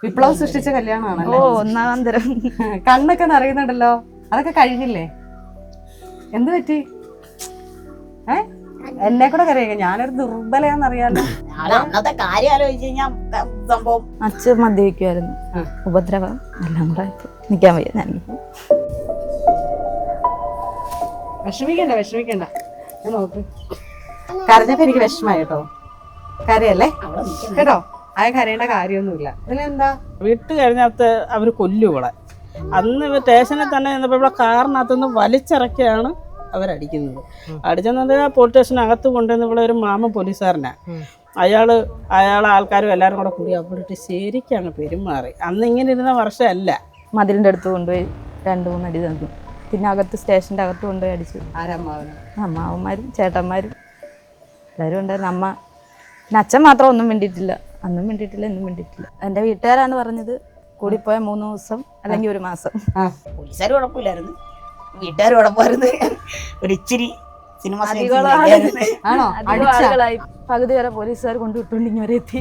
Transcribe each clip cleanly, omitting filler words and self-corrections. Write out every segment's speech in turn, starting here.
വിപ്ലവം സൃഷ്ടിച്ച കല്യാണമാണല്ലേ? ഒന്നാം തരം. കണ്ണൊക്കെ നിറയുന്നുണ്ടല്ലോ. അതൊക്കെ കഴിഞ്ഞില്ലേ? എന്ത് പറ്റി? എന്നെ കൂടെ കരയുക. ഞാനൊരു ദുർബലയാന്നറിയാലോ. അന്നത്തെ കാര്യം ആലോചിച്ച് കഴിഞ്ഞാൽ സംഭവം അച്ഛൻ മദ്യപിക്കുമായിരുന്നു. ഉപദ്രവം എല്ലാം കൂടെ നിൽക്കാൻ വയ്യ. ഞാൻ വിഷമിക്കണ്ട. ഞാൻ നോക്ക്. കരഞ്ഞപ്പോ എനിക്ക് വിഷമായി കേട്ടോ. കരയല്ലേ കേട്ടോ. അത് കരയേണ്ട കാര്യമൊന്നുമില്ല. ഇതിലെന്താ? വിട്ട് കഴിഞ്ഞാൽ അവർ കൊല്ലുകളെ. അന്ന് സ്റ്റേഷനിൽ തന്നെ നിന്നപ്പോൾ ഇവിടെ കാറിനകത്തുനിന്ന് വലിച്ചിറക്കിയാണ് അവരടിക്കുന്നത്. അടിച്ചെന്നത് പോലീസ് സ്റ്റേഷനകത്ത് കൊണ്ടുവന്ന് ഇവിടെ ഒരു മാമ പോലീസുകാരനാണ്. അയാളെ ആൾക്കാരും എല്ലാവരും കൂടെ കൂടി അവിടെ ശരിക്കാണ് പെരുമാറി. അന്ന് ഇങ്ങനെ ഇരുന്ന വർഷമല്ല. മതിലിൻ്റെ അടുത്ത് കൊണ്ടുപോയി 2-3 അടി തന്നു. പിന്നെ അകത്ത് സ്റ്റേഷൻ്റെ അകത്ത് കൊണ്ടുപോയി അടിച്ചു. അമ്മാവന്മാരും ചേട്ടന്മാരും എല്ലാവരും ഉണ്ടായിരുന്നു. അമ്മ പിന്നെ അച്ഛൻ മാത്രം ഒന്നും വേണ്ടിയിട്ടില്ല. അന്നും വേണ്ടിയിട്ടില്ല, എന്നും വേണ്ടിയിട്ടില്ല. എൻ്റെ വീട്ടുകാരാണ് പറഞ്ഞത് കൂടിപ്പോയ 3 ദിവസം അല്ലെങ്കിൽ 1 മാസം. പോലീസുകാർ കുഴപ്പമില്ലായിരുന്നു, വീട്ടുകാർ കുഴപ്പമായിരുന്നു. ഒരു ഇച്ചിരി സിനിമ ആളുകളായി പകുതി വരെ പോലീസുകാർ കൊണ്ടുവിട്ടുകൊണ്ട് വരെ എത്തി.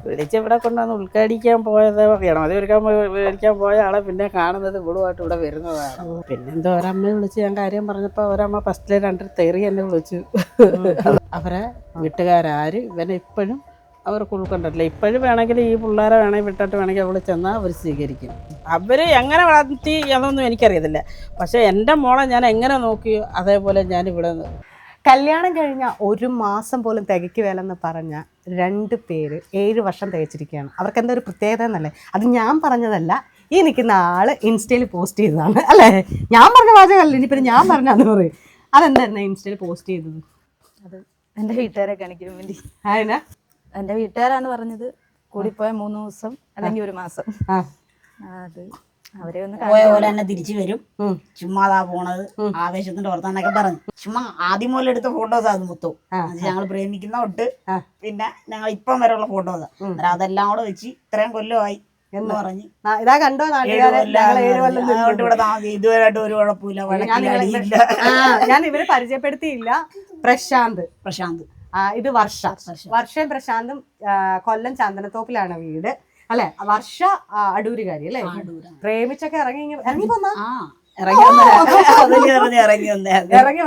വിളിച്ച് ഇവിടെ കൊണ്ടുവന്ന് ഉദ്ഘാടിക്കാൻ പോയത് പറയണം. അത് മേടിക്കാൻ പോയ ആളെ പിന്നെ കാണുന്നത് ഇവളുമായിട്ട് ഇവിടെ വരുന്നതാണ്. പിന്നെന്തോ ഒരമ്മയെ വിളിച്ച് ഞാൻ കാര്യം പറഞ്ഞപ്പോൾ ഒരമ്മ ഫസ്റ്റിലെ 2 തെറി എന്നെ വിളിച്ചു. അവരെ വീട്ടുകാരും ഇവനെ ഇപ്പോഴും അവർക്ക് ഉൾക്കൊണ്ടിട്ടില്ല. ഇപ്പോഴും വേണമെങ്കിൽ ഈ പിള്ളേരെ വേണമെങ്കിൽ വിട്ടിട്ട് വേണമെങ്കിൽ അവൾ ചെന്നാൽ അവർ സ്വീകരിക്കും. അവർ എങ്ങനെ വളർത്തി എന്നൊന്നും എനിക്കറിയത്തില്ല. പക്ഷേ എൻ്റെ മോളെ ഞാൻ എങ്ങനെ നോക്കിയോ അതേപോലെ ഞാൻ ഇവിടെ. കല്യാണം കഴിഞ്ഞ 1 മാസം പോലും തികയ്ക്കുവേലെന്ന് പറഞ്ഞ 2 പേര് 7 വർഷം തികച്ചിരിക്കുകയാണ്. അവർക്ക് എന്താ ഒരു പ്രത്യേകത എന്നല്ലേ? അത് ഞാൻ പറഞ്ഞതല്ല, ഈ നിൽക്കുന്ന ആള് ഇൻസ്റ്റയിൽ പോസ്റ്റ് ചെയ്തതാണ് അല്ലേ? ഞാൻ പറഞ്ഞ വാചകമല്ല, ഇനി പിന്നെ ഞാൻ പറഞ്ഞാന്ന് പറയും. അതെന്തായിരുന്നു ഇൻസ്റ്റയിൽ പോസ്റ്റ് ചെയ്തത്? അത് എൻ്റെ വീട്ടുകാരെ കാണിക്കാൻ വേണ്ടി. അതിനാ എൻ്റെ വീട്ടുകാരാണ് പറഞ്ഞത് കൂടിപ്പോയ 3 ദിവസം അല്ലെങ്കിൽ 1 മാസം. അത് അവരെ ഒന്ന് പോയ പോലെ തന്നെ തിരിച്ചു വരും, ചുമ്മാതാ പോണത്, ആവേശത്തിന്റെ പുറത്താന്നൊക്കെ പറഞ്ഞു. ചുമ്മാ ആദ്യം മുതൽ എടുത്ത ഫോട്ടോസ് അത് മൊത്തം ഞങ്ങൾ പ്രേമിക്കുന്ന തൊട്ട് പിന്നെ ഞങ്ങൾ ഇപ്പം വരെയുള്ള ഫോട്ടോസാ. അതെല്ലാം കൂടെ വെച്ച് ഇത്രയും കൊല്ലമായി എന്ന് പറഞ്ഞ് ഇതാ കണ്ടോ ഇവിടെ താമസം ഇതുവരെയായിട്ട് ഒരു കുഴപ്പമില്ല. ഞാൻ ഇവരെ പരിചയപ്പെടുത്തിയില്ല. പ്രശാന്ത് ഇത് വർഷയും പ്രശാന്തും കൊല്ലം ചന്ദനത്തോപ്പിലാണ് വീട് അല്ലെ? വർഷ അടൂരുകാരി അല്ലേ? പ്രേമിച്ചൊക്കെ ഇറങ്ങി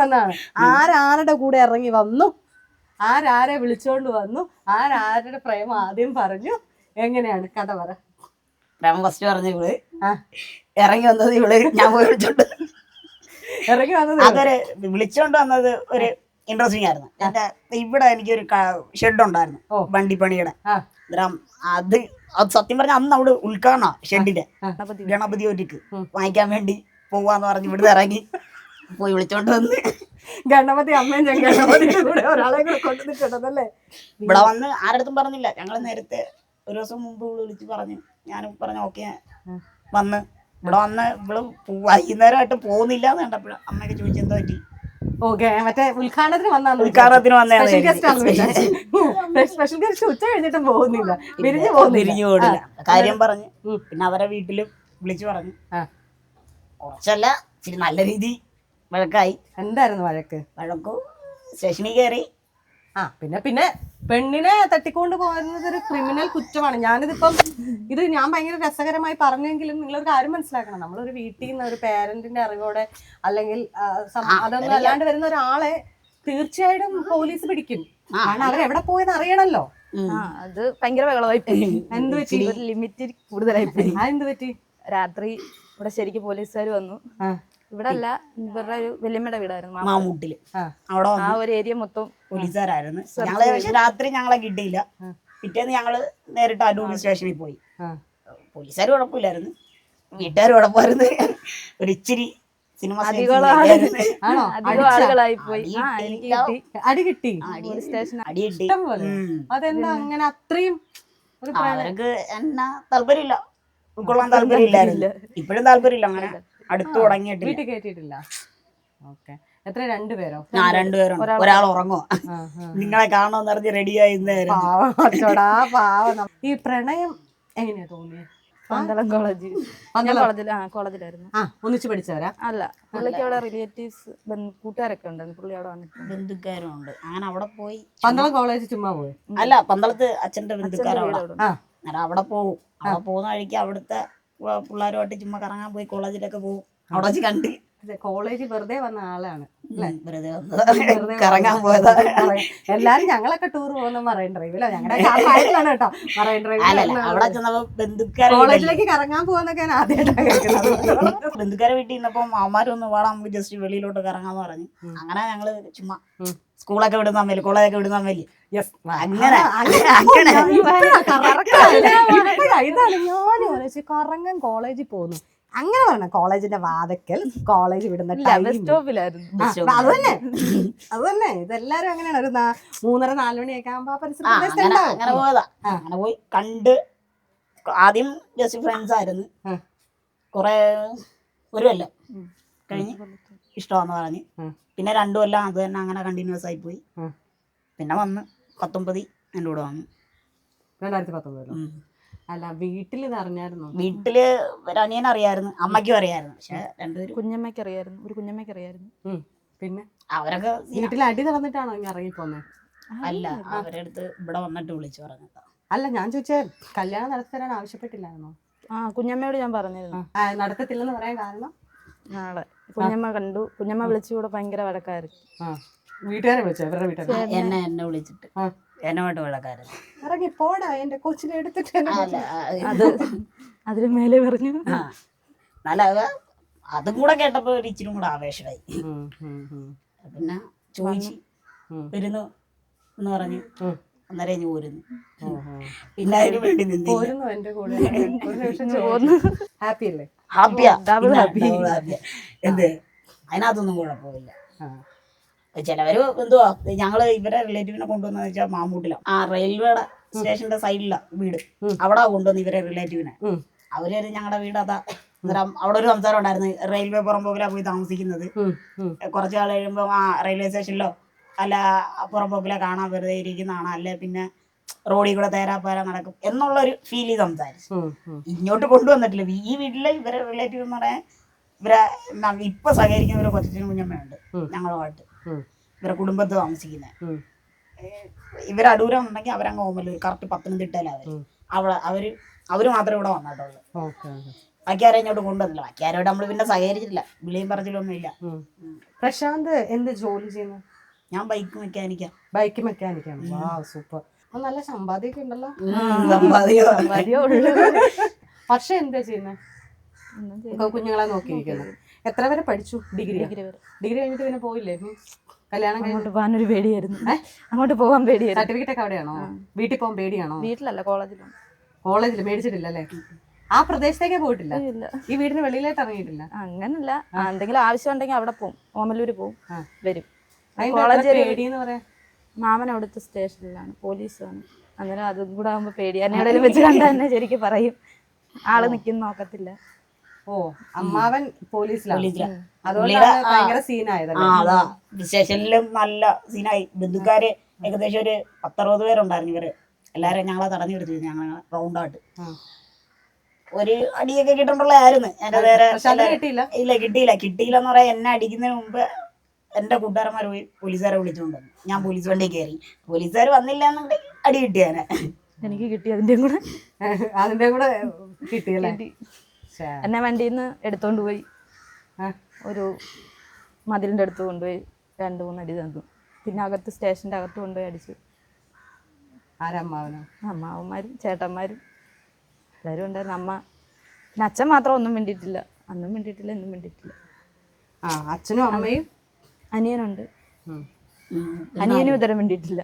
വന്നാണ്. ആരാരുടെ കൂടെ ഇറങ്ങി വന്നു, ആരാരെ വിളിച്ചോണ്ട് വന്നു, ആരാരുടെ പ്രേമം ആദ്യം പറഞ്ഞു, എങ്ങനെയാണ് കഥ പറ? പ്രേമം ഫസ്റ്റ് പറഞ്ഞു ഇവള്, ഇറങ്ങി വന്നത് ഇവള്, ഞാൻ പോയി വിളിച്ചോണ്ട് ഇറങ്ങി വന്നത്. അതൊരു വിളിച്ചോണ്ട് വന്നത് ഒരു ഇൻട്രസ്റ്റിംഗ് ആയിരുന്നു. എന്റെ ഇവിടെ എനിക്കൊരു ഷെഡ് ഉണ്ടായിരുന്നു വണ്ടിപ്പണിയുടെ. അത് സത്യം പറഞ്ഞ അന്ന് അവിടെ ഉദ്ഘാടന ഷെഡിന്റെ ഗണപതി ഒരിക്ക് വാങ്ങിക്കാൻ വേണ്ടി പോവാന്ന് പറഞ്ഞ് ഇവിടുന്ന് ഇറങ്ങി പോയി വിളിച്ചോണ്ട് വന്ന് ഗണപതി അമ്മയും ഗണപതിയുടെ കൂടെ ഒരാളെ കൂടെ കൊണ്ടുവന്നിട്ടുണ്ടല്ലേ? ഇവിടെ വന്ന് ആരടുത്തും പറഞ്ഞില്ല. ഞങ്ങള് നേരത്തെ ഒരു ദിവസം മുമ്പ് വിളിച്ച് പറഞ്ഞു. ഞാനും പറഞ്ഞു ഓക്കെ വന്ന് ഇവിടെ വന്ന് ഇവള് വൈകുന്നേരമായിട്ട് പോകുന്നില്ല എന്ന് കണ്ടപ്പോഴാണ് അമ്മയൊക്കെ ചോദിച്ചെന്തോ പറ്റി. ഓക്കെ, മറ്റേ ഉദ്ഘാടനത്തിന് വന്നതാണ്. സ്പെഷ്യൽ ഗസ്റ്റ് ഉച്ച കഴിഞ്ഞിട്ടും പോകുന്നില്ല, പിരിഞ്ഞു പോകില്ല. കാര്യം പറഞ്ഞു. പിന്നെ അവരെ വീട്ടിലും വിളിച്ചു പറഞ്ഞു. കുറച്ചല്ല, ഇച്ചിരി നല്ല രീതി വഴക്കായി. എന്തായിരുന്നു വഴക്ക്? സ്റ്റേഷനിൽ കയറി. പിന്നെ പെണ്ണിനെ തട്ടിക്കൊണ്ട് പോകുന്നത് ഒരു ക്രിമിനൽ കുറ്റമാണ്. ഇത് ഞാൻ ഭയങ്കര രസകരമായി പറഞ്ഞെങ്കിലും നിങ്ങളൊരു കാര്യം മനസ്സിലാക്കണം. നമ്മളൊരു വീട്ടിൽ നിന്ന് ഒരു പേരന്റിന്റെ അറിവോടെ അല്ലെങ്കിൽ അതൊന്നും അല്ലാണ്ട് വരുന്ന ഒരാളെ തീർച്ചയായിട്ടും പോലീസ് പിടിക്കും. കാരണം അവരെവിടെ പോയെന്ന് അറിയണല്ലോ. അത് ഭയങ്കര ബഹളമായി പോയി. എന്ത് പറ്റി? ലിമിറ്റ് കൂടുതലായി പോയി. എന്ത് പറ്റി? രാത്രി ഇവിടെ ശരിക്കും പോലീസുകാർ വന്നു. ഇവിടെ അല്ല, ഇവരുടെ ഒരു വല്യമ്മയുടെ വീടായിരുന്നു മാമൂട്ടില്. അവിടെ ആ ഒരു ഏരിയ മൊത്തം പോലീസുകാരായിരുന്നു. ഞങ്ങള് പക്ഷെ രാത്രി ഞങ്ങളെ കിട്ടിയില്ല. പിറ്റേന്ന് ഞങ്ങള് നേരിട്ട് അടൂർ സ്റ്റേഷനിൽ പോയി. പോലീസുകാർ കുഴപ്പമില്ലായിരുന്നു, വീട്ടുകാർ കുഴപ്പമായിരുന്നു. ഒരു ഇച്ചിരി സിനിമ ആളുകളായി പോയി. അടി കിട്ടി. അതെന്താ അങ്ങനെ? അത്രയും അവർക്ക് എന്നാ താല്പര്യമില്ല, ഉൾക്കൊള്ളാൻ താല്പര്യമില്ലായിരുന്നു. ഇപ്പോഴും താല്പര്യമില്ല. അങ്ങനെ അടുത്ത് തുടങ്ങിയിട്ടില്ല. വീട്ടിൽ കയറ്റിയിട്ടില്ല. ഓക്കെ. എത്ര? 2 പേരോ? 2 പേരുണ്ട്. ഒരാൾ ഉറങ്ങുമോ, നിങ്ങളെ കാണണമെന്ന് പറഞ്ഞ് റെഡിയായി. ഈ പ്രണയം എങ്ങനെയാ തോന്നിയത്? പന്തളം കോളേജിലായിരുന്നു. ഒന്നിച്ച് പഠിച്ചവരാ? അല്ല, പുള്ളിക്ക് അവിടെ റിലേറ്റീവ്സ് കൂട്ടുകാരൊക്കെ ഉണ്ടായിരുന്നു. പുള്ളി അവിടെ വന്നിട്ട് ബന്ധുക്കാരും ഉണ്ട്. അങ്ങനെ അവിടെ പോയി. പന്തളം കോളേജ് ചുമ്മാ പോയി? അല്ല, പന്തളത്ത് അച്ഛന്റെ ബന്ധുക്കാരവിടെ. അന്നേരം അവിടെ പോകും. അവിടെ പോകുന്ന വഴിക്ക് അവിടുത്തെ പിള്ളേരുമായിട്ട് ചുമ്മാ കറങ്ങാൻ പോയി, കോളേജിലൊക്കെ പോകും. അവിടെ വെച്ച് കണ്ട് കോളേജിൽ വെറുതെ വന്ന ആളാണ് വെറുതെ വന്ന് കറങ്ങാൻ പോയതാ. എല്ലാരും ഞങ്ങളൊക്കെ ടൂർ പോകുന്ന മറൈൻ ഡ്രൈവിലോ ഞങ്ങളുടെ പ്രായത്തിലാണ് കേട്ടോ മറൈൻ അല്ലല്ല, ഡ്രൈവിൽ അവിടെ ചെന്നപ്പോ ബന്ധുക്കാരെ കോളേജിലേക്ക് കറങ്ങാൻ പോകാന്നൊക്കെ ഞാൻ ആദ്യമായിട്ടാണ് കേൾക്കുന്നത്. ബന്ധുക്കാരെ വീട്ടിൽ നിന്നപ്പോ അമ്മമാരൊന്ന് വാടാ നമുക്ക് ജസ്റ്റ് വെളിയിലോട്ട് കറങ്ങാന്ന് പറഞ്ഞു. അങ്ങനെ ഞങ്ങള് ചുമ്മാ സ്കൂളൊക്കെ വിടുന്ന അമ്മയില്, കോളേജൊക്കെ വിടുന്ന അമ്മയില് അങ്ങനെ ഇതാണ് ഞാൻ ചോദിച്ചു കറങ്ങാൻ കോളേജിൽ പോകുന്നു അങ്ങനെ പറഞ്ഞ കോളേജിന്റെ വാതക്കൽ കോളേജ് വിടുന്ന സ്റ്റോപ്പിലായിരുന്നു. അത് തന്നെ ഇതെല്ലാരും അങ്ങനെയാണ്. ഒരു 3:30-4 മണിയൊക്കെ ആകുമ്പോ അങ്ങനെ പോയതാ. അങ്ങനെ പോയി കണ്ട് ആദ്യം ജസ്റ്റ് ഫ്രണ്ട്സ് ആയിരുന്നു. കൊറേ ഒരു കൊല്ലം കഴിഞ്ഞ് ഇഷ്ടമാന്ന് പറഞ്ഞ് പിന്നെ 2 കൊല്ലം അത് തന്നെ അങ്ങനെ കണ്ടിന്യൂസ് ആയി പോയി. പിന്നെ വന്ന് 19 എൻ്റെ കൂടെ വന്നു. 2019. അല്ല വീട്ടിൽ ഇത് അറിഞ്ഞായിരുന്നു? വീട്ടില് ഒരു അനിയൻ അറിയായിരുന്നു, അമ്മയ്ക്കും അറിയായിരുന്നു. പക്ഷെ രണ്ടുപേരും കുഞ്ഞമ്മയ്ക്ക് അറിയായിരുന്നു, ഒരു കുഞ്ഞമ്മയ്ക്ക് അറിയായിരുന്നു. പിന്നെ അവരൊക്കെ വീട്ടിൽ അടി നടന്നിട്ടാണോ ഇങ്ങനെ ഇറങ്ങിപ്പോന്നെ? അല്ല, അവരുടെ അടുത്ത് ഇവിടെ വന്നിട്ട് വിളിച്ചു പറഞ്ഞതാ. അല്ല ഞാൻ ചോദിച്ചാൽ കല്യാണം നടത്തി തരാൻ ആവശ്യപ്പെട്ടില്ലായിരുന്നോ? കുഞ്ഞമ്മയോട് ഞാൻ പറഞ്ഞിരുന്നു നടത്തത്തില്ലെന്ന് പറയാൻ കാരണം നാളെ കുഞ്ഞമ്മ കണ്ടു. കുഞ്ഞമ്മ വിളിച്ചുകൂടെ ഭയങ്കര വഴക്കായിരുന്നു. വീട്ടുകാരെ വിളിച്ചോ? അവരുടെ വീട്ടുകാരെ എന്നെ വിളിച്ചിട്ട് എന്നോട്ട് വഴക്കായിരുന്നു. ഇറങ്ങി പോടാ എന്റെ കൊച്ചിനെ എടുത്തിട്ട്. അത് അതിന് മേലെ പറഞ്ഞു. നല്ല അതും കൂടെ കേട്ടപ്പോ ഒരു ഇച്ചിരി കൂടെ ആവേശമായി. പിന്നെ ചോദിച്ചു വരുന്നു എന്ന് പറഞ്ഞു. അന്നേരം ഞാൻ പോരുന്നു. പിന്നെ അതിന് വേണ്ടി പോരുന്നു എന്റെ കൂടെ. ഒരു നിമിഷം ഹാപ്പി അല്ലേ? ഹാപ്പിയാ, എന്ത് അതിനകത്തൊന്നും കുഴപ്പമില്ല. ചിലവര് എന്തുവാ ഞങ്ങള് ഇവരെ റിലേറ്റീവിനെ കൊണ്ടുവന്ന വെച്ചാൽ മാമൂട്ടിലാണ്. റെയിൽവേയുടെ സ്റ്റേഷന്റെ സൈഡിലാ വീട്. അവിടെ കൊണ്ടുവന്ന് ഇവരെ റിലേറ്റീവിനെ. അവര് ഞങ്ങളുടെ വീട് അതാ. അന്നേരം അവിടെ ഒരു സംസാരം ഉണ്ടായിരുന്നു, റെയിൽവേ പുറംപോക്കിലാ പോയി താമസിക്കുന്നത്. കുറച്ച് നാൾ കഴിയുമ്പോ റെയിൽവേ സ്റ്റേഷനിലോ അല്ല പുറംപോക്കിലെ കാണാൻ വെറുതെ ഇരിക്കുന്നതാണ്, അല്ലെ പിന്നെ റോഡിൽ കൂടെ തേരാപ്പാര നടക്കും എന്നുള്ളൊരു ഫീൽ സംസാരിച്ചു. ഇങ്ങോട്ട് കൊണ്ടുവന്നിട്ടില്ല. ഈ വീട്ടിലെ ഇവരെ റിലേറ്റീവ് എന്ന് പറയാൻ ഇവരെ ഇപ്പൊ സഹകരിക്കുന്ന ഇവരെ കൊച്ചനും കുഞ്ഞമ്മയുണ്ട് ഞങ്ങളുമായിട്ട്. ഇവരെ കുടുംബത്ത് താമസിക്കുന്നത് ഇവരെ അടൂരാന്നുണ്ടെങ്കിൽ അവരങ്ങ് പോകുമല്ലോ. കറക്റ്റ് പത്തനംതിട്ടയിലാണ് അവിടെ. അവര് മാത്രമേ ഇവിടെ വന്നിട്ടുള്ളൂ. ബാക്കി ആരും ഇങ്ങോട്ട് കൊണ്ടുവന്നില്ല. ബാക്കി ആരോട് നമ്മള് പിന്നെ സഹകരിച്ചിട്ടില്ല. വിളിയും പറച്ചിലൊന്നും ഇല്ല. പ്രശാന്ത് എന്ത് ജോലി ചെയ്യുന്നു? ഞാൻ ബൈക്ക് മെക്കാനിക്കാ. ബൈക്ക് മെക്കാനിക്കാണ്. വാ സൂപ്പർ. നല്ല സമ്പാദ്യമൊക്കെ ഉണ്ടല്ലോ. പക്ഷെ എന്താ ചെയ്യുന്നത്? കുഞ്ഞുങ്ങളെ നോക്കിയിരിക്കുന്നത്. എത്ര വരെ പഠിച്ചു? ഡിഗ്രി കഴിഞ്ഞിട്ട് പിന്നെ പോയില്ലേ? കല്യാണം അങ്ങോട്ട് പോകാനൊരു പേടിയായിരുന്നു. അങ്ങോട്ട് പോകാൻ പേടിയായിരുന്നു. സർട്ടിഫിക്കറ്റ് ഒക്കെ അവിടെയാണോ? വീട്ടിൽ പോകാൻ പേടിയാണോ? വീട്ടിലല്ല, കോളേജിലാണ്. കോളേജിൽ മേടിച്ചിട്ടില്ല അല്ലേ? ആ പ്രദേശത്തേക്കേ പോയിട്ടില്ല? ഈ വീടിന് വെളിയിലായിട്ട് ഇറങ്ങിയിട്ടില്ല? അങ്ങനല്ല, എന്തെങ്കിലും ആവശ്യം ഉണ്ടെങ്കിൽ അവിടെ പോകും. ഓമല്ലൂര് പോകും, വരും. മാമൻ അവിടുത്തെ സ്റ്റേഷനിലാണ്, പോലീസാണ്. അന്നേരം അതും കൂടെ ആകുമ്പോ പേടി. എന്നെ എവിടെയും വെച്ച് കണ്ടാൽ തന്നെ ശരിക്കും പറയും, ആള് നിൽക്കുന്ന നോക്കത്തില്ല. ഓ, അമ്മാവൻ പോലീസിലാണ്. അതുകൊണ്ട് ഭയങ്കര സീനായതല്ലേ? അതാ സ്റ്റേഷനിലും നല്ല സീനായി. ബന്ധുക്കാര് ഏകദേശം ഒരു 10-60 പേരുണ്ടായിരുന്നു. ഇവര് എല്ലാരും ഞങ്ങളെ തടഞ്ഞെടുത്തു. ഞങ്ങൾ റൗണ്ടായിട്ട് ഒരു അടിയൊക്കെ കിട്ടണ്ടുള്ളായിരുന്നു. എന്റെ നേരെ കിട്ടിയില്ലെന്ന് പറയാൻ എന്നെ അടിക്കുന്നതിന് മുമ്പ് എന്റെ കൂട്ടുകാരന്മാർ പോയി പോലീസുകാരെ വിളിച്ചുകൊണ്ട് വന്നു. ഞാൻ പോലീസ് വണ്ടി കയറി. പോലീസുകാർ വന്നില്ല എന്നുണ്ടെങ്കിൽ അടി കിട്ടിയാനെ. എനിക്ക് കിട്ടി, അതിന്റെ കൂടെ കിട്ടിയല്ലേ? എന്നെ വണ്ടിയിൽ നിന്ന് എടുത്തോണ്ട് പോയി ഒരു മതിലിന്റെ അടുത്ത് കൊണ്ടുപോയി 2-3 അടി തന്നു. പിന്നെ അകത്ത് സ്റ്റേഷന്റെ അകത്ത് കൊണ്ടുപോയി അടിച്ചു. ആരമ്മാവനോ? അമ്മാവന്മാരും ചേട്ടന്മാരും എല്ലാവരും ഉണ്ടായിരുന്നു. അമ്മ പിന്നെ അച്ഛൻ മാത്രം ഒന്നും മിണ്ടിയിട്ടില്ല. അന്നും മിണ്ടിയിട്ടില്ല, ഇന്നും മിണ്ടിയിട്ടില്ല. അച്ഛനും അമ്മയും അനിയനുണ്ട്. അനിയനും ഇതുവരെ മിണ്ടിയിട്ടില്ല.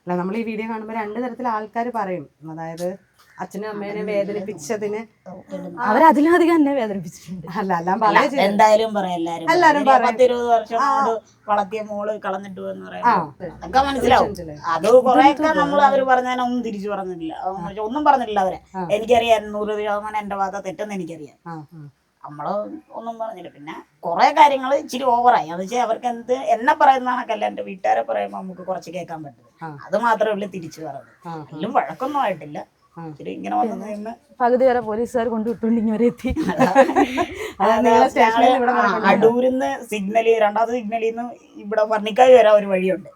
അല്ല, നമ്മൾ ഈ വീഡിയോ കാണുമ്പോൾ 2 തരത്തിൽ ആൾക്കാർ പറയും. അതായത് അച്ഛനും അമ്മേനെ വേദനിപ്പിച്ചതിന് അവരതിലധികം എന്നെ വേദനിപ്പിച്ചിട്ടുണ്ട്. എന്തായാലും പറയാം. എല്ലാരും 10-20 വർഷം വളർത്തിയ മോള് കളഞ്ഞിട്ട് എന്ന് പറയാം. അതൊക്കെ മനസ്സിലാവും. അത് കുറെയൊക്കെ നമ്മൾ അവര് പറഞ്ഞാൽ ഒന്നും തിരിച്ചു പറഞ്ഞിട്ടില്ല, ഒന്നും പറഞ്ഞിട്ടില്ല. അവരെ എനിക്കറിയാം 100% എന്റെ ഭാഗത്ത് തെറ്റെന്ന് എനിക്കറിയാം. നമ്മള് ഒന്നും പറഞ്ഞില്ല. പിന്നെ കുറെ കാര്യങ്ങൾ ഇച്ചിരി ഓവറായി. അത് വെച്ചാൽ അവർക്ക് എന്നെ പറയുന്ന കണക്കല്ല, എന്റെ വീട്ടുകാരെ പറയുമ്പോ നമുക്ക് കുറച്ച് കേൾക്കാൻ പറ്റും. അത് മാത്രമേ ഉള്ളൂ തിരിച്ചു പറഞ്ഞത്. എല്ലാം വഴക്കൊന്നും ആയിട്ടില്ല. ഇങ്ങനെ വന്ന് പകുതി വരെ പോലീസുകാർ കൊണ്ടുവിട്ടുകൊണ്ട് ഇങ്ങനെ എത്തി. അടൂരിന്ന് സിഗ്നല്, 2ാമത്തെ സിഗ്നലിൽ നിന്ന് ഇവിടെ വർണ്ണിക്കാവ് വരാൻ ഒരു വഴിയുണ്ട്.